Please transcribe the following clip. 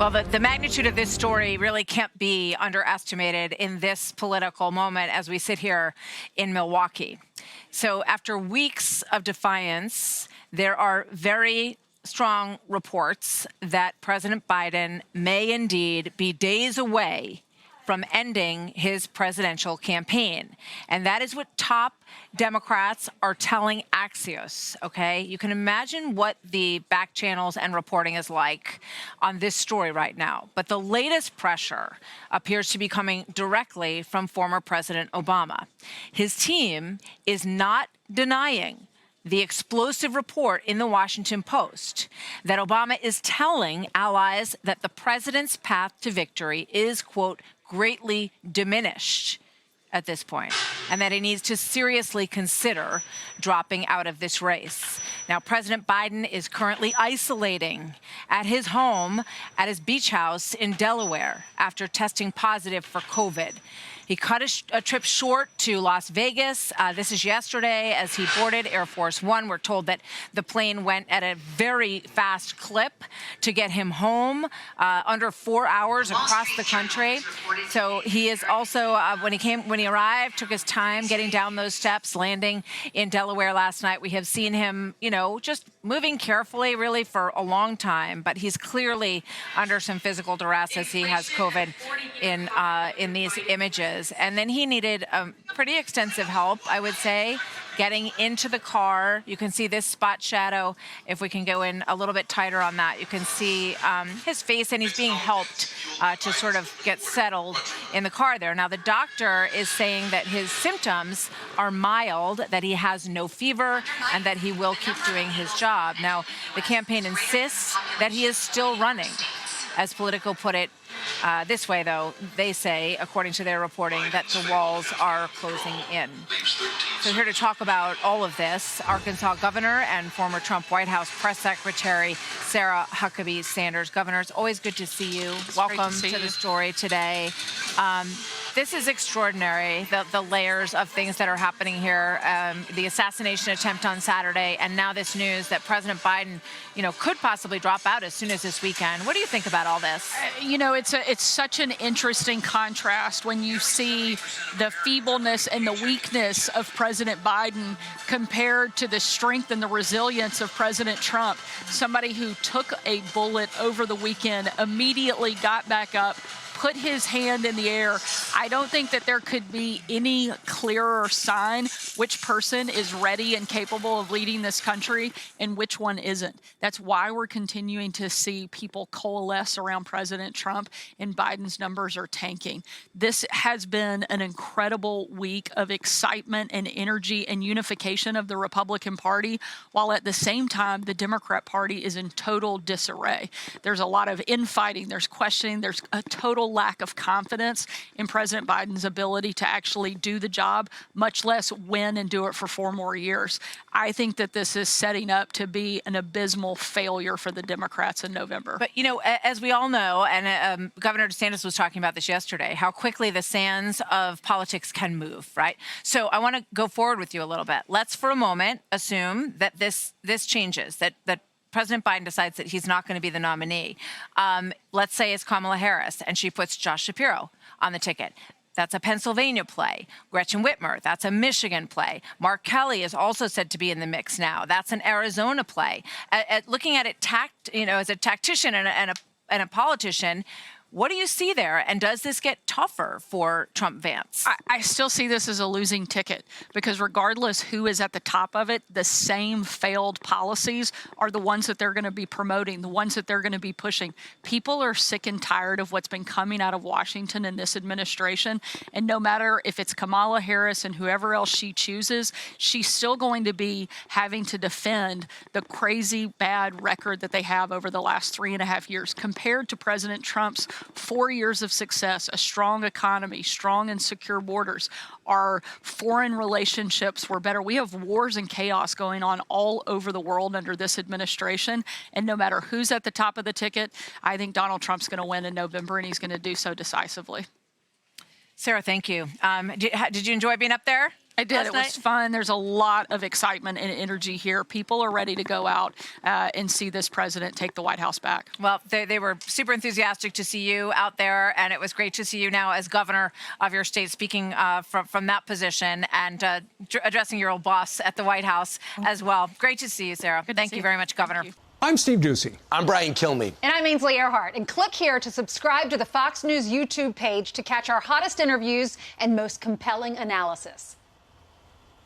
Well, the magnitude of this story really can't be underestimated in this political moment as we sit here in Milwaukee. So after weeks of defiance, there are very strong reports that President Biden may indeed be days away from ending his presidential campaign. And that is what top Democrats are telling Axios, okay? You can imagine what the back channels and reporting is like on this story right now. But the latest pressure appears to be coming directly from former President Obama. His team is not denying the explosive report in the Washington Post that Obama is telling allies that the president's path to victory is, quote, greatly diminished at this point, and that he needs to seriously consider dropping out of this race. Now, President Biden is currently isolating at his home, at his beach house in Delaware, after testing positive for COVID. He cut a trip short to Las Vegas. This is yesterday as he boarded Air Force One. We're told that the plane went at a very fast clip to get him home, under 4 hours across the country. So he is also, when he arrived, took his time getting down those steps, landing in Delaware last night. We have seen him, just moving carefully, really, for a long time. But he's clearly under some physical duress as he has COVID in these images. And then he needed pretty extensive help, I would say, getting into the car. You can see this spot shadow. If we can go in a little bit tighter on that, you can see his face, and he's being helped to sort of get settled in the car there. Now, the doctor is saying that his symptoms are mild, that he has no fever, and that he will keep doing his job. Now, the campaign insists that he is still running. As Politico put it this way, though, they say, according to their reporting, that the walls are closing in. So here to talk about all of this, Arkansas Governor and former Trump White House Press Secretary Sarah Huckabee Sanders. Governor, it's always good to see you. Welcome to the story today. This is extraordinary, the layers of things that are happening here. The assassination attempt on Saturday, and now this news that President Biden, could possibly drop out as soon as this weekend. What do you think about all this? It's such an interesting contrast when you see the feebleness and the weakness of President Biden compared to the strength and the resilience of President Trump, somebody who took a bullet over the weekend, immediately got back up, put his hand in the air. I don't think that there could be any clearer sign which person is ready and capable of leading this country and which one isn't. That's why we're continuing to see people coalesce around President Trump, and Biden's numbers are tanking. This has been an incredible week of excitement and energy and unification of the Republican Party, while at the same time, the Democrat Party is in total disarray. There's a lot of infighting, there's questioning, there's a total lack of confidence in President Biden's ability to actually do the job, much less win and do it for 4 more years. I think that this is setting up to be an abysmal failure for the Democrats in November. But, as we all know, and Governor DeSantis was talking about this yesterday, how quickly the sands of politics can move, right? So I want to go forward with you a little bit. Let's for a moment assume that this changes, that President Biden decides that he's not going to be the nominee. Let's say it's Kamala Harris, and she puts Josh Shapiro on the ticket. That's a Pennsylvania play. Gretchen Whitmer, that's a Michigan play. Mark Kelly is also said to be in the mix now. That's an Arizona play. Looking at it as a tactician and a politician, what do you see there? And does this get tougher for Trump-Vance? I still see this as a losing ticket, because regardless who is at the top of it, the same failed policies are the ones that they're going to be promoting, the ones that they're going to be pushing. People are sick and tired of what's been coming out of Washington in this administration. And no matter if it's Kamala Harris and whoever else she chooses, she's still going to be having to defend the crazy bad record that they have over the last 3.5 years compared to President Trump's 4 years of success, a strong economy, strong and secure borders. Our foreign relationships were better. We have wars and chaos going on all over the world under this administration. And no matter who's at the top of the ticket, I think Donald Trump's going to win in November, and he's going to do so decisively. Sarah, thank you. Did you enjoy being up there? I did. It was fun. There's a lot of excitement and energy here. People are ready to go out and see this president take the White House back. Well, they were super enthusiastic to see you out there, and it was great to see you now as governor of your state, speaking from that position and addressing your old boss at the White House as well. Great to see you, Sarah. Thank you very much, Governor. I'm Steve Ducey. I'm Brian Kilmeade. And I'm Ainsley Earhart. And click here to subscribe to the Fox News YouTube page to catch our hottest interviews and most compelling analysis.